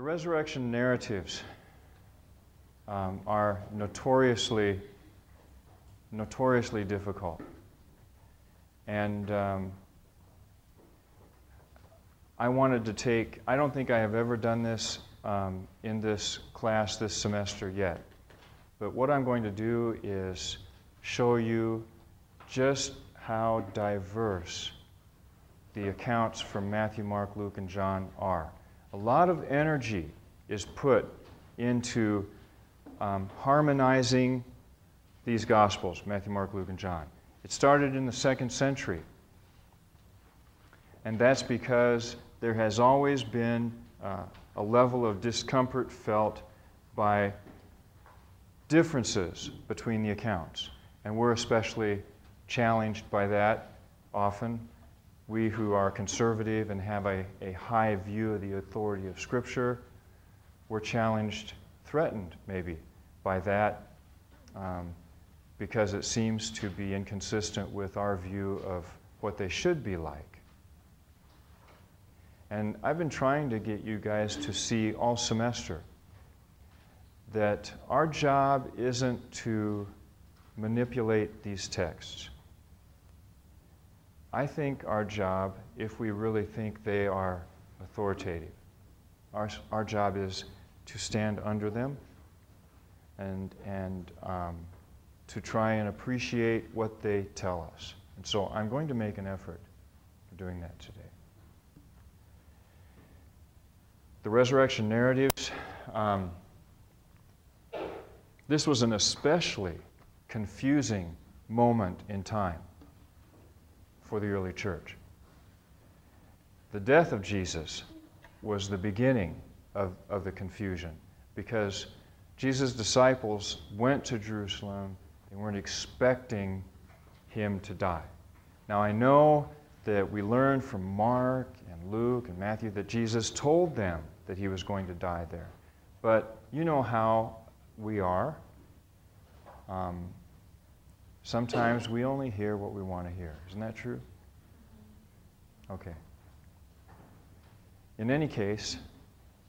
The resurrection narratives are notoriously difficult. And I wanted to take, I don't think I have ever done this in this class this semester yet. But what I'm going to do is show you just how diverse the accounts from Matthew, Mark, Luke, and John are. A lot of energy is put into harmonizing these Gospels, Matthew, Mark, Luke, and John. It started in the 2nd century. And that's because there has always been a level of discomfort felt by differences between the accounts. And we're especially challenged by that often. We who are conservative and have a high view of the authority of Scripture, we're challenged, threatened maybe, by that because it seems to be inconsistent with our view of what they should be like. And I've been trying to get you guys to see all semester that our job isn't to manipulate these texts. I think our job, if we really think they are authoritative, our job is to stand under them and to try and appreciate what they tell us. And so I'm going to make an effort for doing that today. The resurrection narratives, this was an especially confusing moment in time for the early church. The death of Jesus was the beginning of the confusion because Jesus' disciples went to Jerusalem. They weren't expecting him to die. Now I know that we learn from Mark and Luke and Matthew that Jesus told them that he was going to die there. But you know how we are. Sometimes we only hear what we want to hear. Isn't that true? Okay. In any case,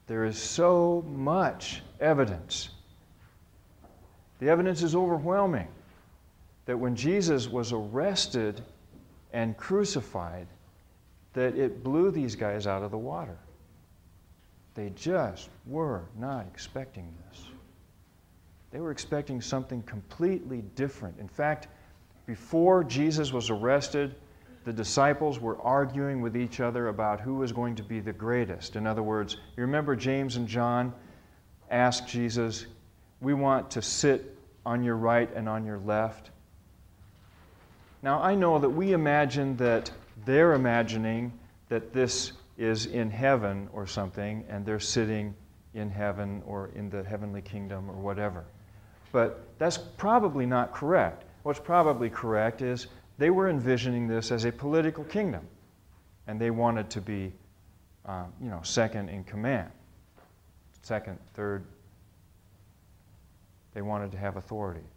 there is so much evidence. The evidence is overwhelming that when Jesus was arrested and crucified, that it blew these guys out of the water. They just were not expecting this. They were expecting something completely different. In fact, before Jesus was arrested, the disciples were arguing with each other about who was going to be the greatest. In other words, you remember James and John asked Jesus, "We want to sit on your right and on your left." Now, I know that we imagine that they're imagining that this is in heaven or something, and they're sitting in heaven or in the heavenly kingdom or whatever. But that's probably not correct. What's probably correct is they were envisioning this as a political kingdom, and they wanted to be, second in command, second, third. They wanted to have authority.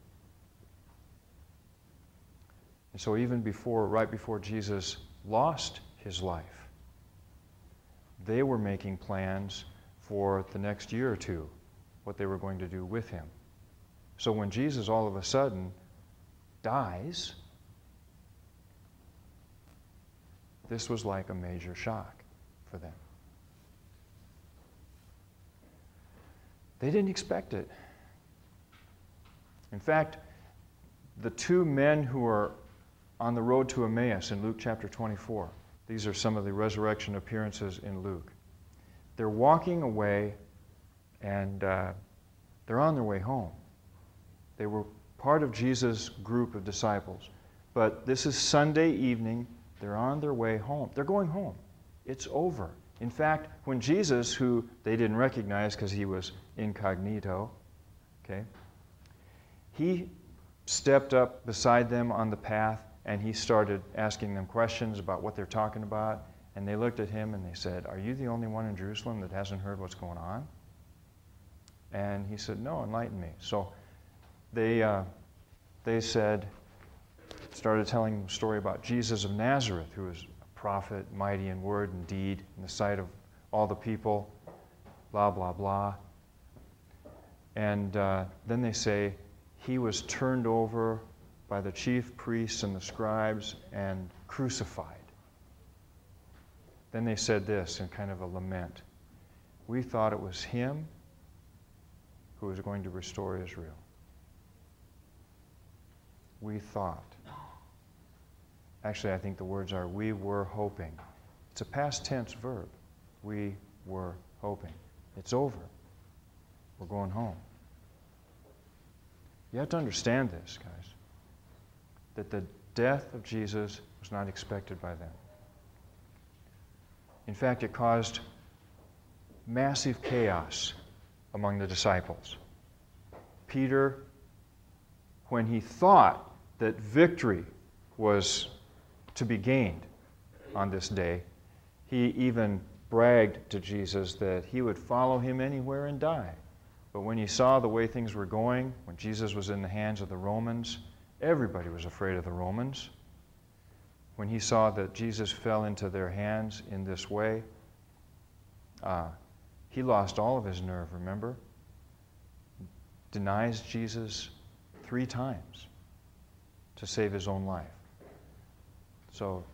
And so even right before Jesus lost his life, they were making plans for the next year or two, what they were going to do with him. So when Jesus all of a sudden dies, this was like a major shock for them. They didn't expect it. In fact, the two men who are on the road to Emmaus in Luke chapter 24, these are some of the resurrection appearances in Luke. They're walking away and they're on their way home. They were part of Jesus' group of disciples. But this is Sunday evening. They're on their way home. They're going home. It's over. In fact, when Jesus, who they didn't recognize because he was incognito, he stepped up beside them on the path and he started asking them questions about what they're talking about. And they looked at him and they said, "Are you the only one in Jerusalem that hasn't heard what's going on?" And he said, "No, enlighten me." So they started telling the story about Jesus of Nazareth, who was a prophet, mighty in word and deed, in the sight of all the people, blah, blah, blah. And then they say, he was turned over by the chief priests and the scribes and crucified. Then they said this in kind of a lament. We thought it was him who was going to restore Israel. We thought. Actually, I think the words are, we were hoping. It's a past tense verb. We were hoping. It's over. We're going home. You have to understand this, guys, that the death of Jesus was not expected by them. In fact, it caused massive chaos among the disciples. Peter, when he thought that victory was to be gained on this day, he even bragged to Jesus that he would follow him anywhere and die. But when he saw the way things were going, when Jesus was in the hands of the Romans, everybody was afraid of the Romans. When he saw that Jesus fell into their hands in this way, he lost all of his nerve, remember? Denies Jesus 3 times to save his own life. So,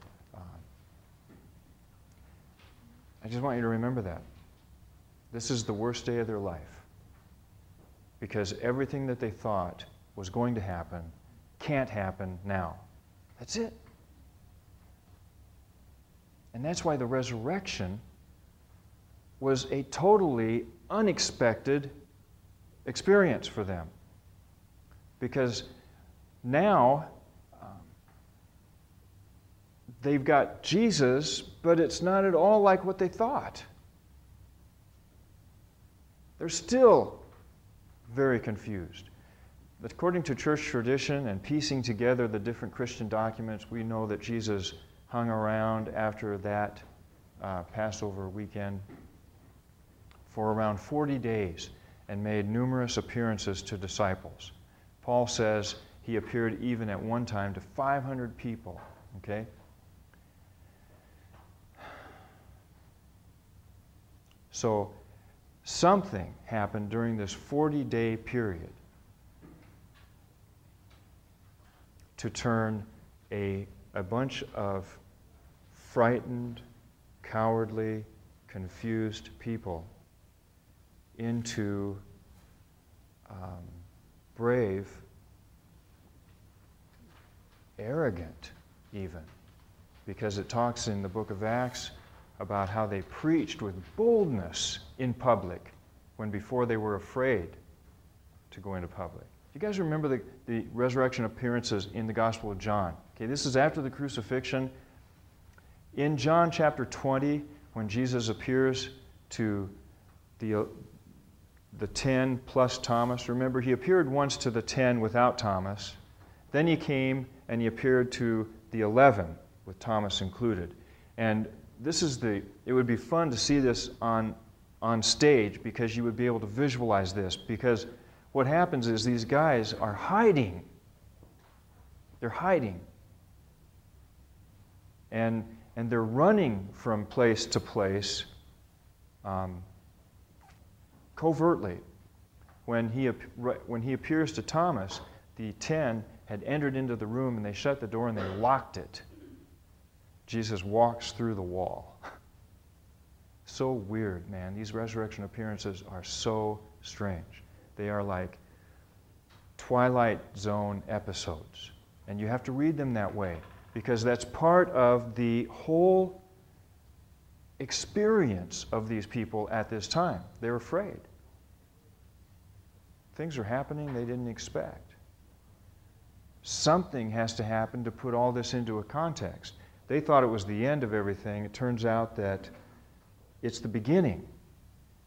I just want you to remember that. This is the worst day of their life. Because everything that they thought was going to happen can't happen now. That's it. And that's why the resurrection was a totally unexpected experience for them. Because now they've got Jesus, but it's not at all like what they thought. They're still very confused. According to church tradition and piecing together the different Christian documents, we know that Jesus hung around after that Passover weekend for around 40 days and made numerous appearances to disciples. Paul says he appeared even at one time to 500 people. Okay? So something happened during this 40-day period to turn a bunch of frightened, cowardly, confused people into brave, arrogant even, because it talks in the book of Acts about how they preached with boldness in public when before they were afraid to go into public. Do you guys remember the resurrection appearances in the Gospel of John? Okay, this is after the crucifixion. In John chapter 20, when Jesus appears to the 10 plus Thomas, remember he appeared once to the 10 without Thomas. Then he came and he appeared to the 11 with Thomas included. And it would be fun to see this on stage because you would be able to visualize this, because what happens is these guys are hiding. They're hiding. And they're running from place to place covertly. When he appears to Thomas, the 10 had entered into the room and they shut the door and they locked it. Jesus walks through the wall. So weird, man. These resurrection appearances are so strange. They are like Twilight Zone episodes. And you have to read them that way because that's part of the whole experience of these people at this time. They're afraid. Things are happening they didn't expect. Something has to happen to put all this into a context. They thought it was the end of everything. It turns out that it's the beginning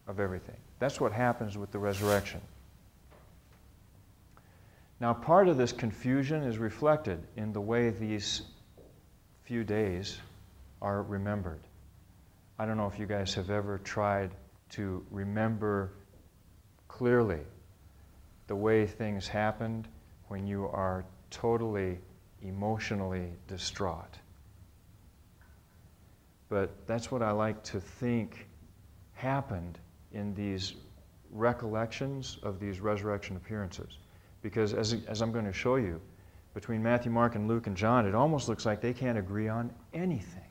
of everything. That's what happens with the resurrection. Now, part of this confusion is reflected in the way these few days are remembered. I don't know if you guys have ever tried to remember clearly the way things happened when you are totally emotionally distraught. But that's what I like to think happened in these recollections of these resurrection appearances. Because as I'm going to show you, between Matthew, Mark, and Luke, and John, it almost looks like they can't agree on anything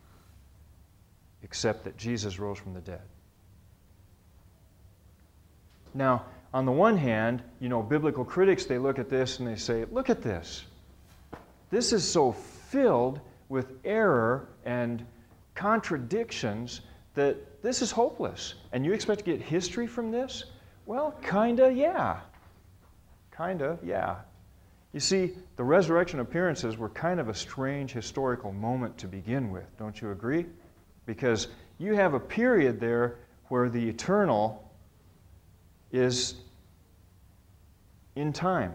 except that Jesus rose from the dead. Now, on the one hand, biblical critics, they look at this and they say, look at this. This is so filled with error and contradictions that this is hopeless. And you expect to get history from this? Well, kinda, yeah. Kinda, yeah. You see, the resurrection appearances were kind of a strange historical moment to begin with, don't you agree? Because you have a period there where the eternal is in time.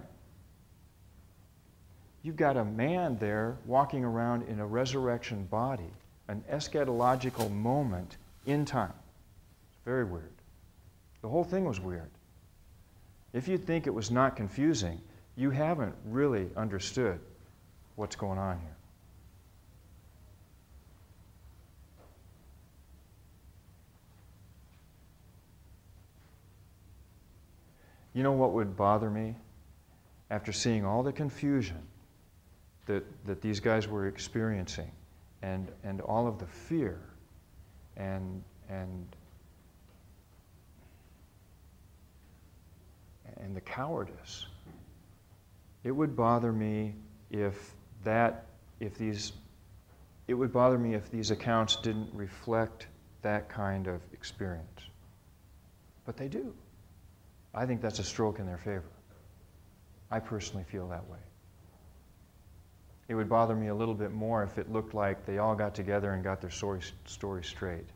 You've got a man there walking around in a resurrection body, an eschatological moment in time. It's very weird. The whole thing was weird. If you think it was not confusing, you haven't really understood what's going on here. You know what would bother me? After seeing all the confusion that these guys were experiencing and all of the fear and the cowardice, it would bother me if these accounts didn't reflect that kind of experience. But they do. I think that's a stroke in their favor. I personally feel that way. It would bother me a little bit more if it looked like they all got together and got their story straight.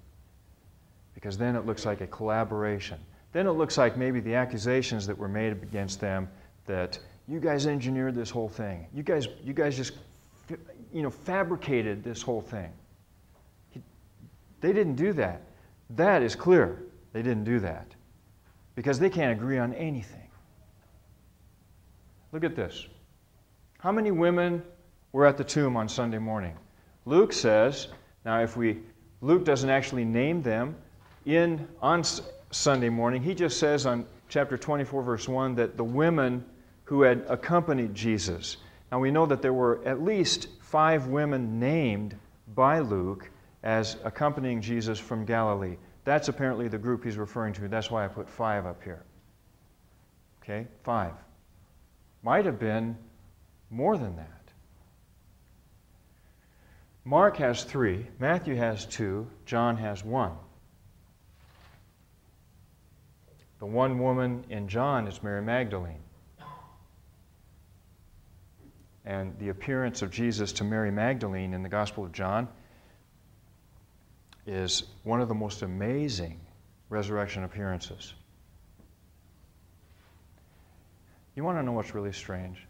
Because then it looks like a collaboration. Then it looks like maybe the accusations that were made against them, that you guys engineered this whole thing. You guys just fabricated this whole thing. They didn't do that. That is clear. They didn't do that. Because they can't agree on anything. Look at this. How many women were at the tomb on Sunday morning? Luke says, now Luke doesn't actually name them on Sunday morning. He just says on chapter 24, verse 1, that the women who had accompanied Jesus. Now we know that there were at least 5 women named by Luke as accompanying Jesus from Galilee. That's apparently the group he's referring to. That's why I put 5 up here. Okay, 5. Might have been more than that. Mark has 3, Matthew has 2, John has 1. The one woman in John is Mary Magdalene. And the appearance of Jesus to Mary Magdalene in the Gospel of John is one of the most amazing resurrection appearances. You want to know what's really strange?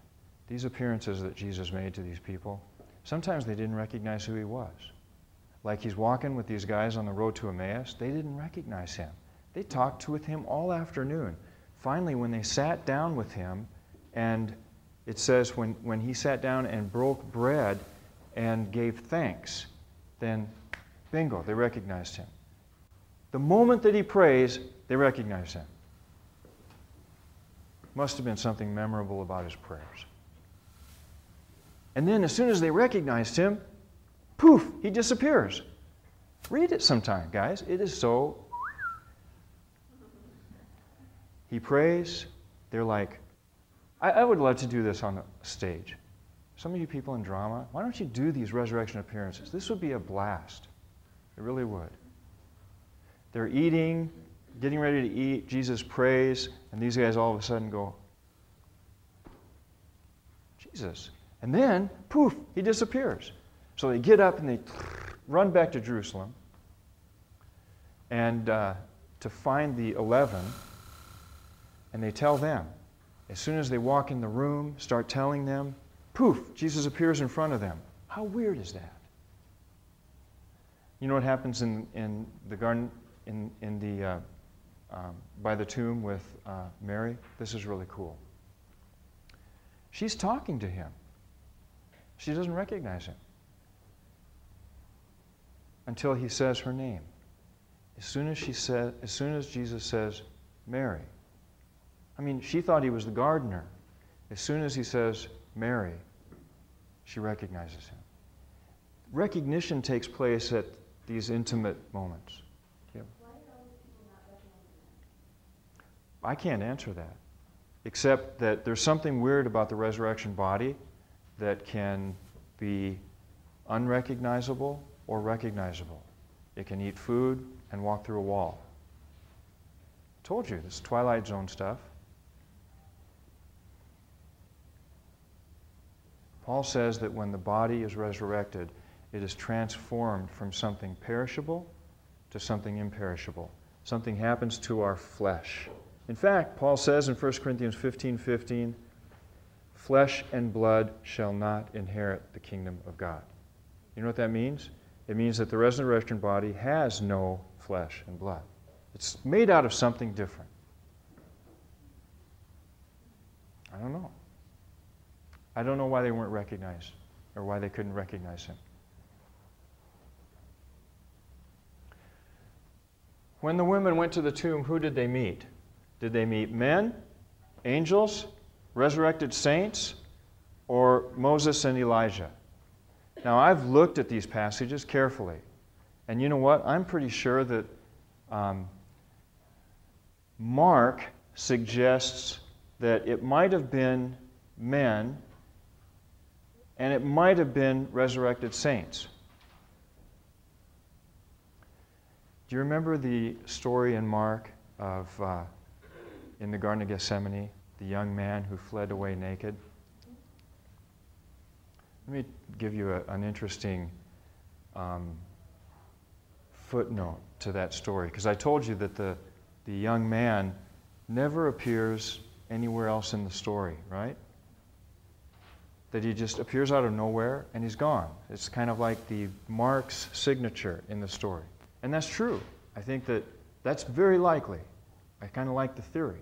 These appearances that Jesus made to these people, sometimes they didn't recognize who he was. Like he's walking with these guys on the road to Emmaus, they didn't recognize him. They talked with him all afternoon. Finally, when they sat down with him, and it says when he sat down and broke bread and gave thanks, then bingo, they recognized him. The moment that he prays, they recognize him. Must have been something memorable about his prayers. And then as soon as they recognized him, poof, he disappears. Read it sometime, guys. It is so... He prays. They're like, I would love to do this on the stage. Some of you people in drama, why don't you do these resurrection appearances? This would be a blast. It really would. They're eating, getting ready to eat. Jesus prays, and these guys all of a sudden go, Jesus. And then, poof, he disappears. So they get up and they run back to Jerusalem and to find the 11, and they tell them. As soon as they walk in the room, start telling them, poof, Jesus appears in front of them. How weird is that? You know what happens in the garden, by the tomb with Mary? This is really cool. She's talking to him. She doesn't recognize him until he says her name. As soon as Jesus says, Mary. I mean, she thought he was the gardener. As soon as he says, Mary, she recognizes him. Recognition takes place at these intimate moments. Yeah. Why did all these people not recognize him? I can't answer that, except that there's something weird about the resurrection body that can be unrecognizable or recognizable. It can eat food and walk through a wall. I told you, this is Twilight Zone stuff. Paul says that when the body is resurrected, it is transformed from something perishable to something imperishable. Something happens to our flesh. In fact, Paul says in 1 Corinthians 15:15, flesh and blood shall not inherit the kingdom of God. You know what that means? It means that the resurrection body has no flesh and blood. It's made out of something different. I don't know. I don't know why they weren't recognized or why they couldn't recognize him. When the women went to the tomb, who did they meet? Did they meet men, angels, resurrected saints, or Moses and Elijah? Now, I've looked at these passages carefully, and you know what? I'm pretty sure that Mark suggests that it might have been men and it might have been resurrected saints. Do you remember the story in Mark of, in the Garden of Gethsemane, the young man who fled away naked? Let me give you an interesting footnote to that story, because I told you that the young man never appears anywhere else in the story, right? That he just appears out of nowhere and he's gone. It's kind of like the Mark's signature in the story. And that's true. I think that that's very likely. I kind of like the theory.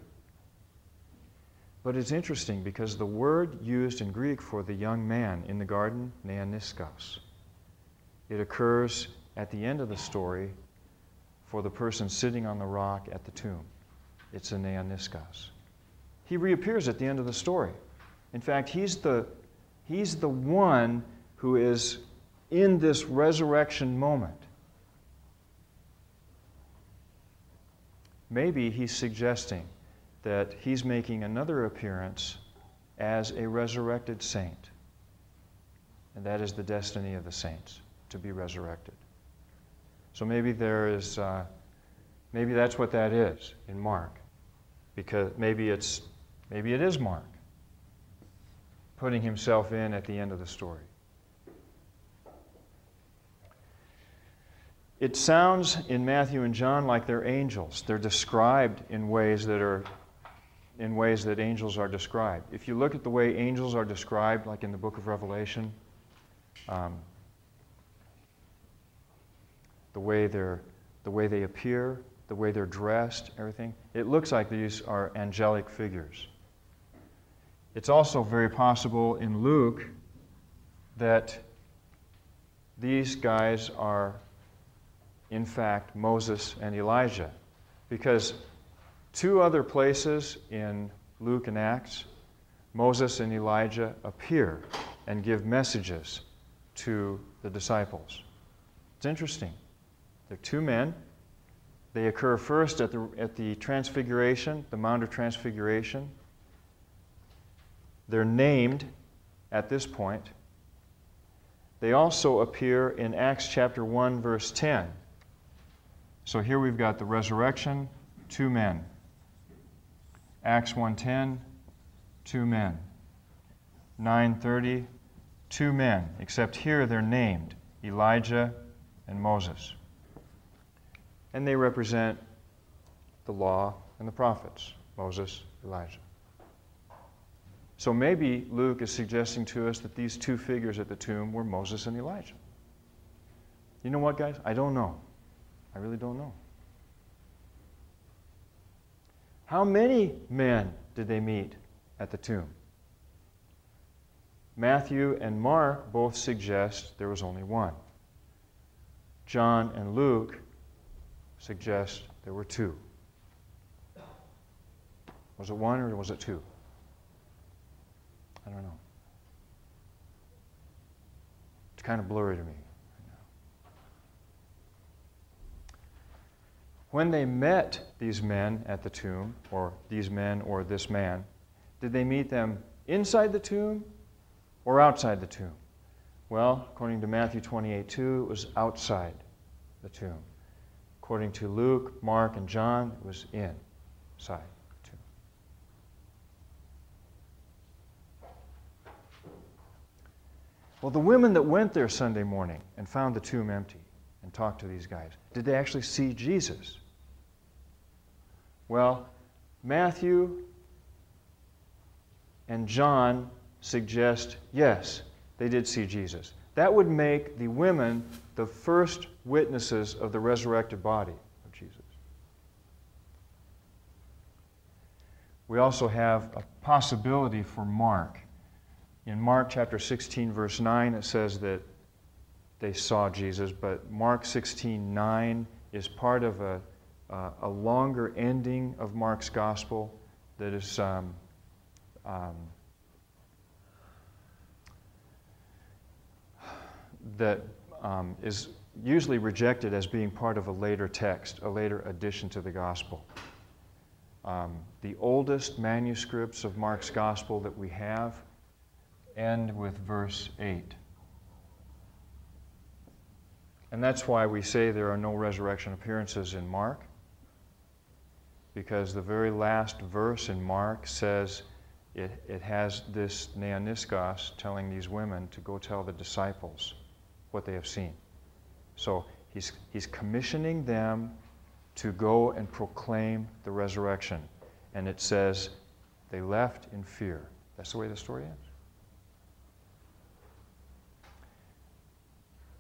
But it's interesting because the word used in Greek for the young man in the garden, neaniskos, it occurs at the end of the story for the person sitting on the rock at the tomb. It's a neaniskos. He reappears at the end of the story. In fact, he's the one who is in this resurrection moment. Maybe he's suggesting that he's making another appearance as a resurrected saint. And that is the destiny of the saints, to be resurrected. So maybe maybe that's what that is in Mark. Because maybe it is Mark putting himself in at the end of the story. It sounds in Matthew and John like they're angels. They're described in ways that angels are described. If you look at the way angels are described, like in the book of Revelation, the way they appear, the way they're dressed, everything, it looks like these are angelic figures. It's also very possible in Luke that these guys are, in fact, Moses and Elijah, because two other places in Luke and Acts, Moses and Elijah appear and give messages to the disciples. It's interesting. They're two men. They occur first at the Transfiguration, the Mount of Transfiguration. They're named at this point. They also appear in Acts chapter 1, verse 10. So here we've got the resurrection, two men. Acts 1:10, two men. 9:30, two men, except here they're named, Elijah and Moses. And they represent the law and the prophets, Moses, Elijah. So maybe Luke is suggesting to us that these two figures at the tomb were Moses and Elijah. You know what, guys? I don't know. I really don't know. How many men did they meet at the tomb? Matthew and Mark both suggest there was only one. John and Luke suggest there were two. Was it one or was it two? I don't know. It's kind of blurry to me right now. When they met these men at the tomb, or these men or this man, did they meet them inside the tomb or outside the tomb? Well, according to Matthew 28:2, it was outside the tomb. According to Luke, Mark, and John, it was inside the tomb. Well, the women that went there Sunday morning and found the tomb empty and talked to these guys, did they actually see Jesus? Well, Matthew and John suggest, yes, they did see Jesus. That would make the women the first witnesses of the resurrected body of Jesus. We also have a possibility for Mark. In Mark chapter 16, verse 9, it says that they saw Jesus, but Mark 16:9 is part of a longer ending of Mark's gospel that is is usually rejected as being part of a later text, a later addition to the gospel. The oldest manuscripts of Mark's gospel that we have end with verse 8. And that's why we say there are no resurrection appearances in Mark, because the very last verse in Mark says it has this neoniskos telling these women to go tell the disciples what they have seen. So he's commissioning them to go and proclaim the resurrection. And it says they left in fear. That's the way the story ends.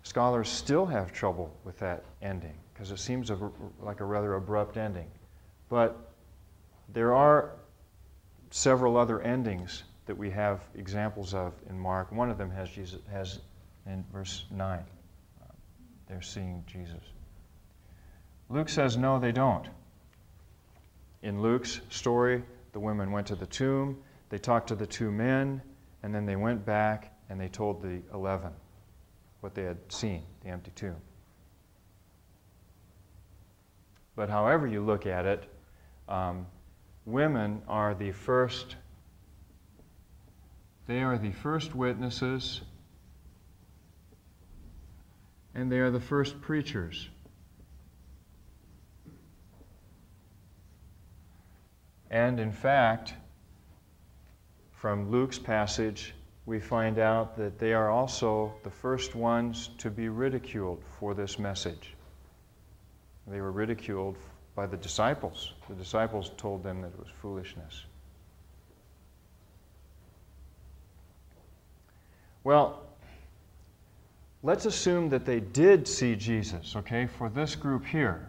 Scholars still have trouble with that ending because it seems like a rather abrupt ending. But there are several other endings that we have examples of in Mark. One of them has in verse 9. They're seeing Jesus. Luke says no, they don't. In Luke's story, the women went to the tomb, they talked to the two men, and then they went back and they told the 11 what they had seen, the empty tomb. But however you look at it, women are the first, they are the first witnesses, and they are the first preachers. And in fact, from Luke's passage, we find out that they are also the first ones to be ridiculed for this message. They were ridiculed by the disciples. The disciples told them that it was foolishness. Well, let's assume that they did see Jesus, okay, for this group here,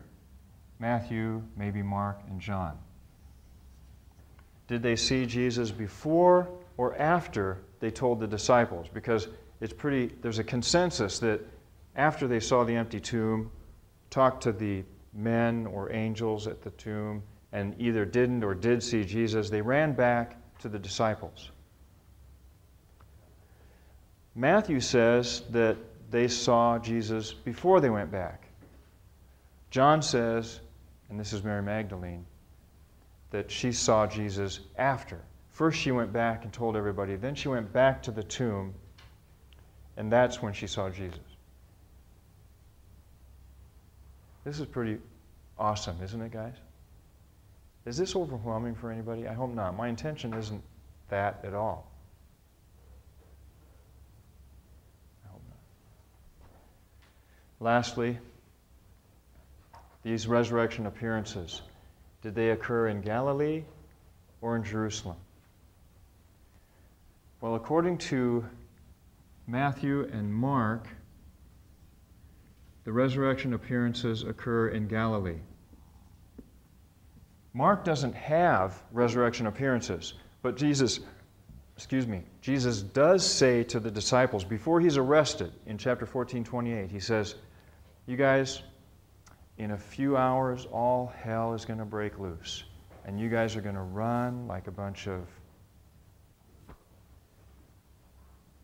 Matthew, maybe Mark, and John. Did they see Jesus before or after they told the disciples? Because there's a consensus that after they saw the empty tomb, talked to the men or angels at the tomb, and either didn't or did see Jesus, they ran back to the disciples. Matthew says that they saw Jesus before they went back. John says, and this is Mary Magdalene, that she saw Jesus after. First she went back and told everybody, then she went back to the tomb, and that's when she saw Jesus. This is pretty awesome, isn't it, guys? Is this overwhelming for anybody? I hope not. My intention isn't that at all. I hope not. Lastly, these resurrection appearances, did they occur in Galilee or in Jerusalem? Well, according to Matthew and Mark, the resurrection appearances occur in Galilee. Mark doesn't have resurrection appearances, but Jesus does say to the disciples before he's arrested in chapter 14:28, he says, you guys, in a few hours, all hell is going to break loose. And you guys are going to run like a bunch of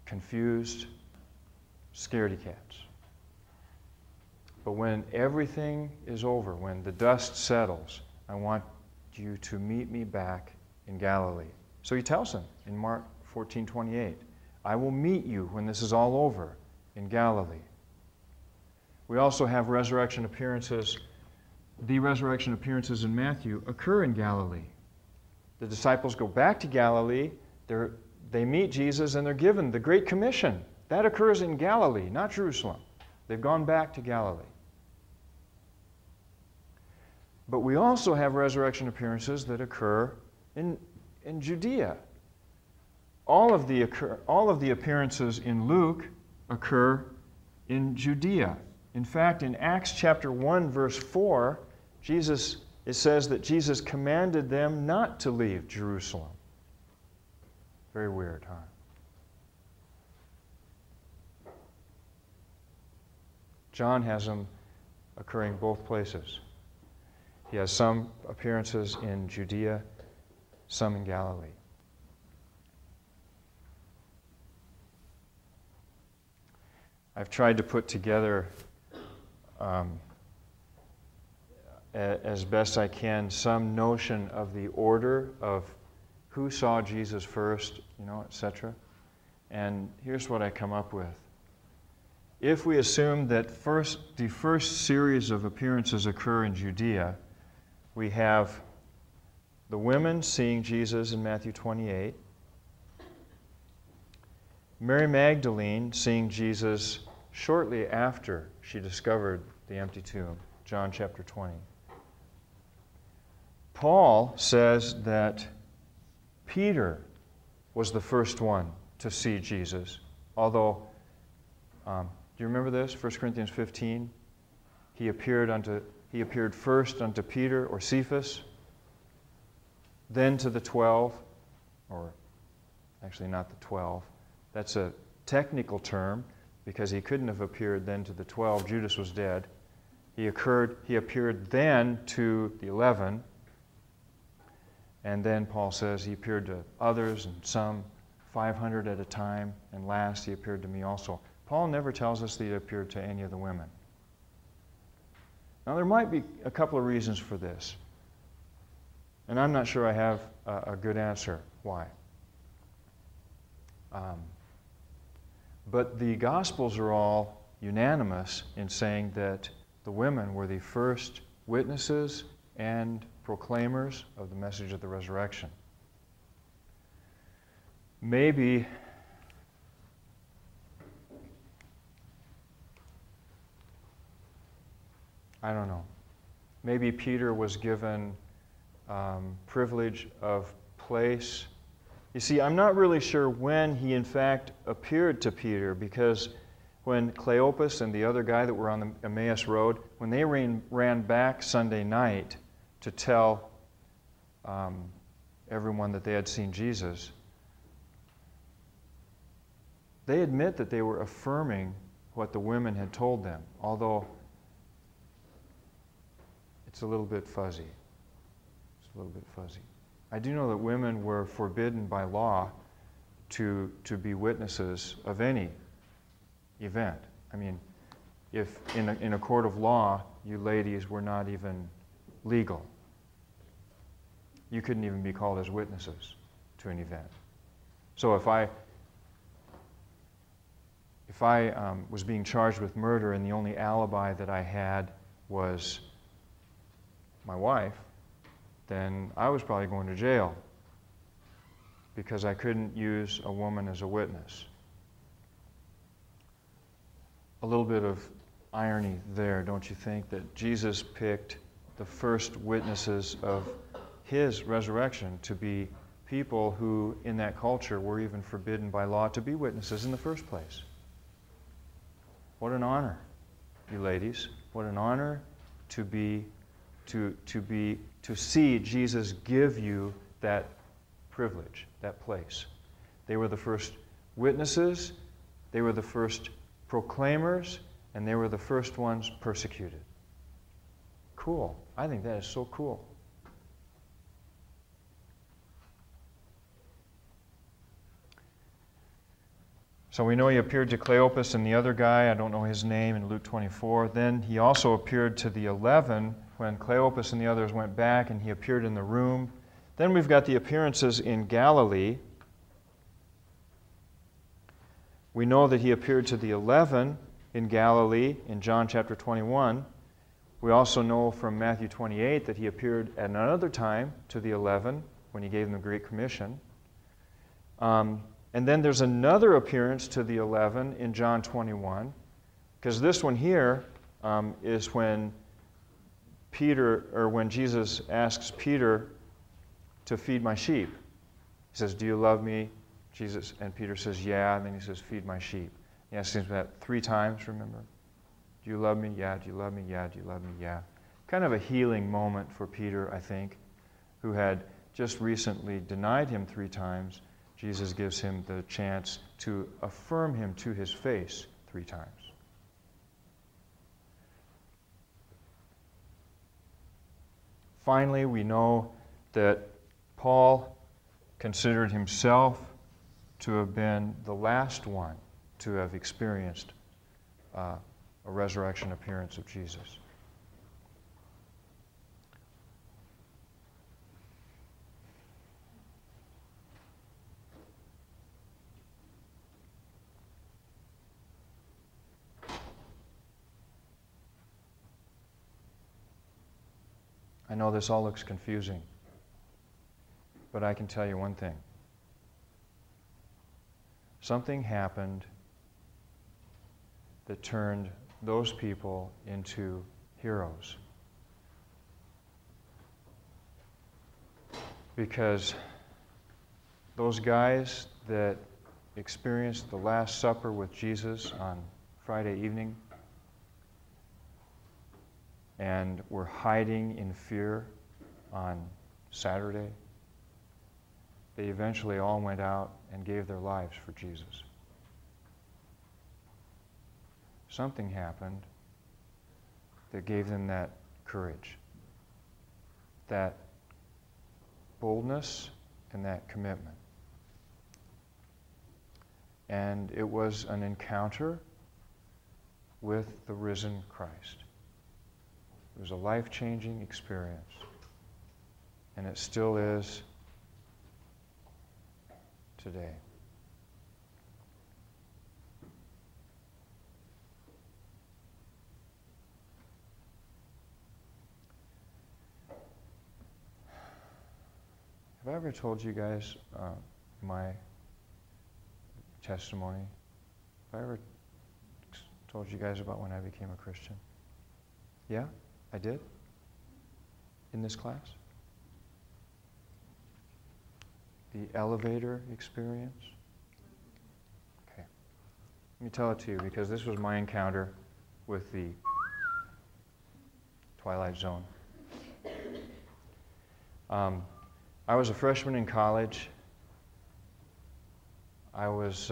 confused scaredy cats. But when everything is over, when the dust settles, I want you to meet me back in Galilee. So he tells them in Mark 14:28, I will meet you when this is all over in Galilee. We also have resurrection appearances. The resurrection appearances in Matthew occur in Galilee. The disciples go back to Galilee, they meet Jesus, and they're given the Great Commission. That occurs in Galilee, not Jerusalem. They've gone back to Galilee. But we also have resurrection appearances that occur in Judea. All of the appearances in Luke occur in Judea. In fact, in Acts chapter 1, verse 4, it says that Jesus commanded them not to leave Jerusalem. Very weird, huh? John has them occurring both places. He has some appearances in Judea, some in Galilee. I've tried to put together, as best I can, some notion of the order of who saw Jesus first, etc. And here's what I come up with. If we assume that the first series of appearances occur in Judea, we have the women seeing Jesus in Matthew 28, Mary Magdalene seeing Jesus shortly after she discovered the empty tomb, John chapter 20. Paul says that Peter was the first one to see Jesus, although, do you remember this? 1 Corinthians 15, he appeared first unto Peter or Cephas, then to the 12, or actually not the 12. That's a technical term because he couldn't have appeared then to the 12. Judas was dead. He appeared then to the 11, and then Paul says he appeared to others and some 500 at a time, and last he appeared to me also. Paul never tells us that he appeared to any of the women. Now there might be a couple of reasons for this, and I'm not sure I have a good answer why. But the Gospels are all unanimous in saying that the women were the first witnesses and proclaimers of the message of the resurrection. Maybe I don't know. Maybe Peter was given privilege of place. You see, I'm not really sure when he in fact appeared to Peter, because when Cleopas and the other guy that were on the Emmaus Road, when they ran back Sunday night to tell everyone that they had seen Jesus, they admit that they were affirming what the women had told them, although it's a little bit fuzzy. It's a little bit fuzzy. I do know that women were forbidden by law to be witnesses of any event. I mean, if in a court of law, you ladies were not even legal, you couldn't even be called as witnesses to an event. So if I was being charged with murder and the only alibi that I had was my wife, then I was probably going to jail because I couldn't use a woman as a witness. A little bit of irony there, don't you think, that Jesus picked the first witnesses of his resurrection to be people who, in that culture, were even forbidden by law to be witnesses in the first place. What an honor, you ladies. What an honor to see Jesus give you that privilege, that place. They were the first witnesses, they were the first proclaimers, and they were the first ones persecuted. Cool. I think that is so cool. So we know he appeared to Cleopas and the other guy, I don't know his name, in Luke 24. Then he also appeared to the 11 when Cleopas and the others went back, and he appeared in the room. Then we've got the appearances in Galilee. We know that he appeared to the 11 in Galilee in John chapter 21. We also know from Matthew 28 that he appeared at another time to the 11 when he gave them the Great Commission. And then there's another appearance to the 11 in John 21, because this one here is when when Jesus asks Peter to feed my sheep. He says, "Do you love me?" And Peter says, "Yeah." And then he says, "Feed my sheep." He asks him that 3 times, remember? "Do you love me?" "Yeah." "Do you love me?" "Yeah." "Do you love me?" "Yeah." Kind of a healing moment for Peter, I think, who had just recently denied him 3 times. Jesus gives him the chance to affirm him to his face 3 times. Finally, we know that Paul considered himself to have been the last one to have experienced a resurrection appearance of Jesus. I know this all looks confusing, but I can tell you one thing. Something happened that turned those people into heroes. Because those guys that experienced the Last Supper with Jesus on Friday evening and were hiding in fear on Saturday, they eventually all went out and gave their lives for Jesus. Something happened that gave them that courage, that boldness, and that commitment. And it was an encounter with the risen Christ. It was a life-changing experience, and it still is today. Have I ever told you guys my testimony? Have I ever told you guys about when I became a Christian? Yeah? I did? In this class? The elevator experience? Okay. Let me tell it to you because this was my encounter with the Twilight Zone. I was a freshman in college. I was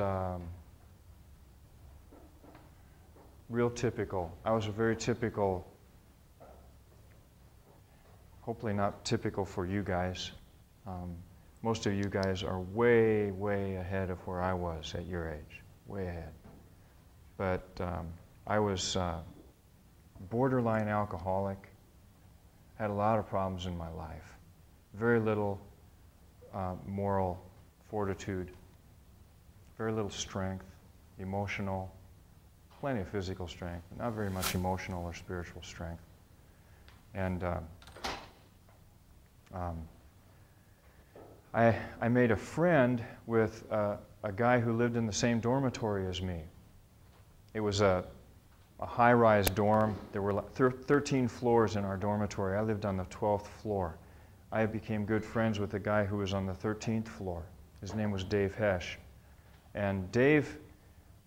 real typical. I was a very typical, hopefully not typical for you guys. Most of you guys are way, way ahead of where I was at your age, way ahead. But I was borderline alcoholic, had a lot of problems in my life, very little moral fortitude, very little strength, emotional, plenty of physical strength, but not very much emotional or spiritual strength. And I made a friend with a guy who lived in the same dormitory as me. It was a high-rise dorm. There were 13 floors in our dormitory. I lived on the 12th floor. I became good friends with the guy who was on the 13th floor. His name was Dave Hesh. And Dave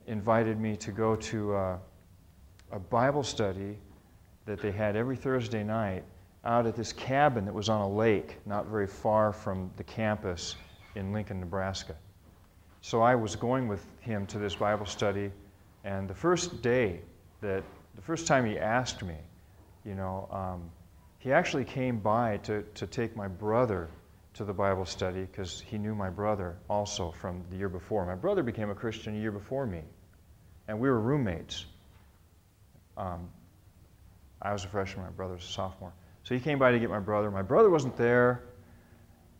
invited me to go to a Bible study that they had every Thursday night out at this cabin that was on a lake not very far from the campus in Lincoln, Nebraska. So I was going with him to this Bible study, and the first time he asked me, he actually came by to take my brother to the Bible study because he knew my brother also from the year before. My brother became a Christian a year before me, and we were roommates. I was a freshman, my brother was a sophomore. So he came by to get my brother. My brother wasn't there,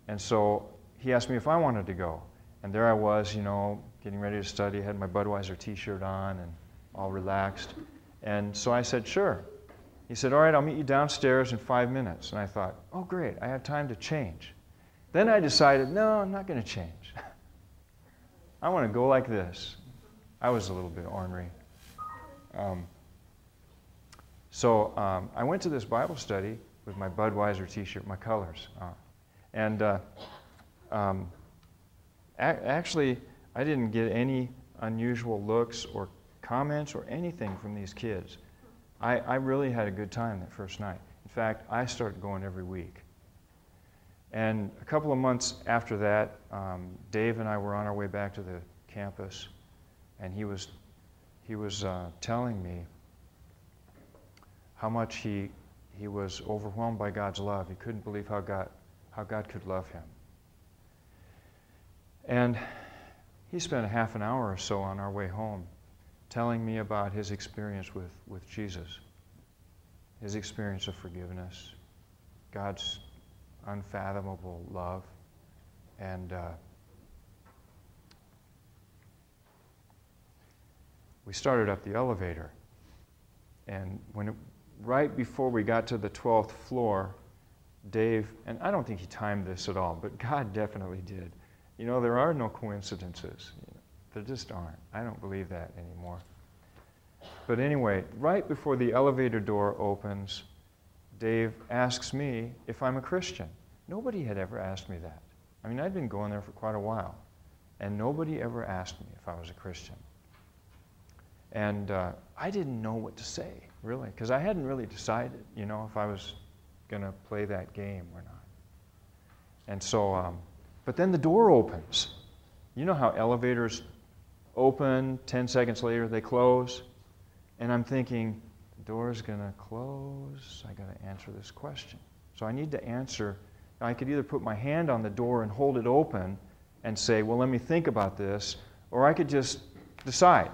and so he asked me if I wanted to go. And there I was, you know, getting ready to study. I had my Budweiser t-shirt on and all relaxed. And so I said, sure. He said, all right, I'll meet you downstairs in 5 minutes. And I thought, oh, great, I have time to change. Then I decided, no, I'm not going to change. I want to go like this. I was a little bit ornery. So I went to this Bible study with my Budweiser t-shirt, my colors. Actually, I didn't get any unusual looks or comments or anything from these kids. I really had a good time that first night. In fact, I started going every week. And a couple of months after that, Dave and I were on our way back to the campus, and he was telling me how much he was overwhelmed by God's love. He couldn't believe how God could love him. And he spent a half an hour or so on our way home telling me about his experience with Jesus, his experience of forgiveness, God's unfathomable love, and we started up the elevator. And right before we got to the 12th floor, Dave, and I don't think he timed this at all, but God definitely did. You know, there are no coincidences. You know, there just aren't. I don't believe that anymore. But anyway, right before the elevator door opens, Dave asks me if I'm a Christian. Nobody had ever asked me that. I mean, I'd been going there for quite a while, and nobody ever asked me if I was a Christian. And I didn't know what to say, really, because I hadn't really decided, you know, if I was going to play that game or not. And so, but then the door opens. You know how elevators open, 10 seconds later they close? And I'm thinking, the door's going to close. I got to answer this question. So I need to answer. I could either put my hand on the door and hold it open and say, well, let me think about this, or I could just decide.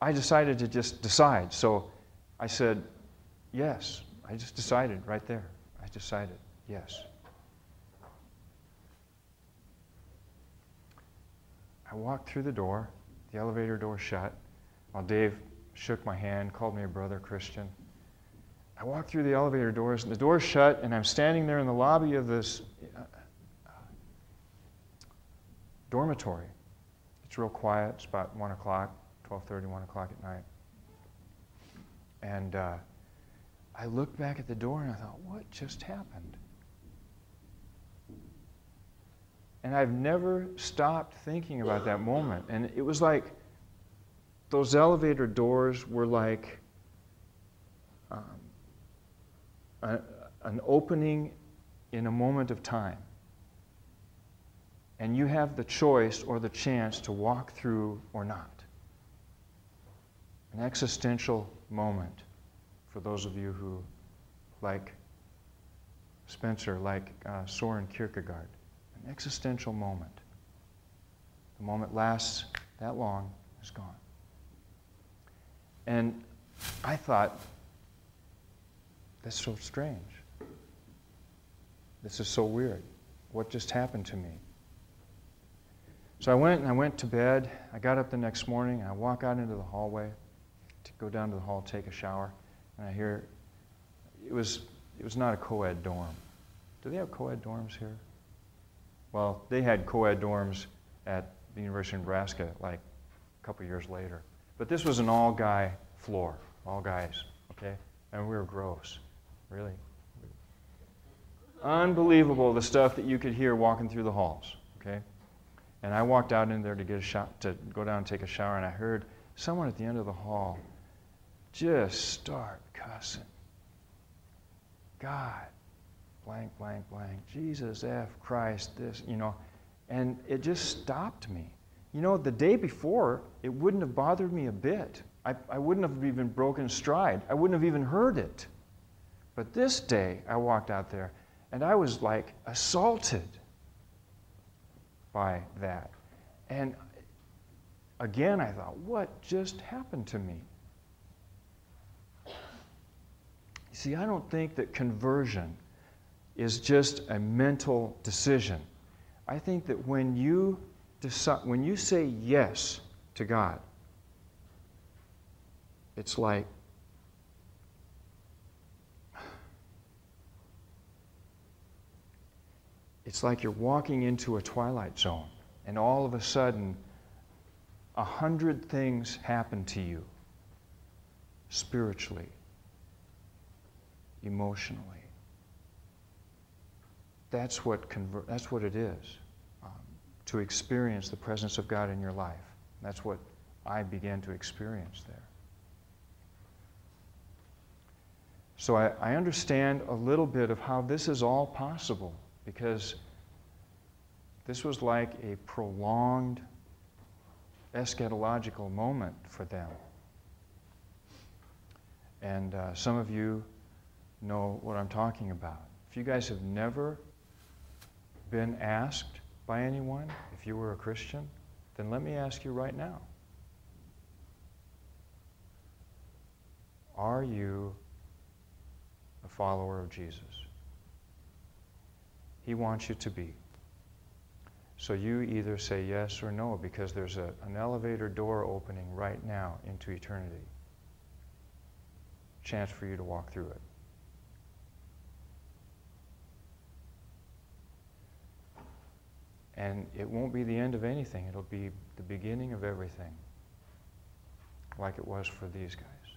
I decided to just decide. So I said, yes. I just decided right there. I decided, yes. I walked through the door. The elevator door shut. While Dave shook my hand, called me a brother Christian. I walked through the elevator doors, and the door's shut, and I'm standing there in the lobby of this dormitory. It's real quiet. It's about 1 o'clock, 12:30, 1 o'clock at night. And I looked back at the door, and I thought, what just happened? And I've never stopped thinking about that moment. And it was like those elevator doors were like an opening in a moment of time. And you have the choice or the chance to walk through or not. An existential moment for those of you who like Spencer, like Soren Kierkegaard. An existential moment. The moment lasts that long, is gone. And I thought, that's so strange. This is so weird. What just happened to me? So I went to bed. I got up the next morning, and I walk out into the hallway to go down to the hall, take a shower, and I hear, it was not a co-ed dorm. Do they have co-ed dorms here? Well, they had co-ed dorms at the University of Nebraska like a couple years later. But this was an all-guy floor, all guys, okay? And we were gross, really. Unbelievable, the stuff that you could hear walking through the halls, okay? And I walked out in there to get a shot, to go down and take a shower, and I heard someone at the end of the hall just start cussing. God, blank, blank, blank, Jesus, F, Christ, this, you know. And it just stopped me. You know, the day before, it wouldn't have bothered me a bit. I wouldn't have even broken stride. I wouldn't have even heard it. But this day, I walked out there, and I was like assaulted by that. And again, I thought, what just happened to me? You see, I don't think that conversion is just a mental decision. I think that when you say yes to God, it's like you're walking into a twilight zone, and all of a sudden 100 things happen to you spiritually, emotionally. That's what it is, to experience the presence of God in your life. That's what I began to experience there. So I understand a little bit of how this is all possible, because this was like a prolonged eschatological moment for them. And some of you know what I'm talking about. If you guys have never been asked by anyone if you were a Christian, then let me ask you right now. Are you a follower of Jesus? He wants you to be. So you either say yes or no, because there's an elevator door opening right now into eternity. Chance for you to walk through it. And it won't be the end of anything. It'll be the beginning of everything, like it was for these guys.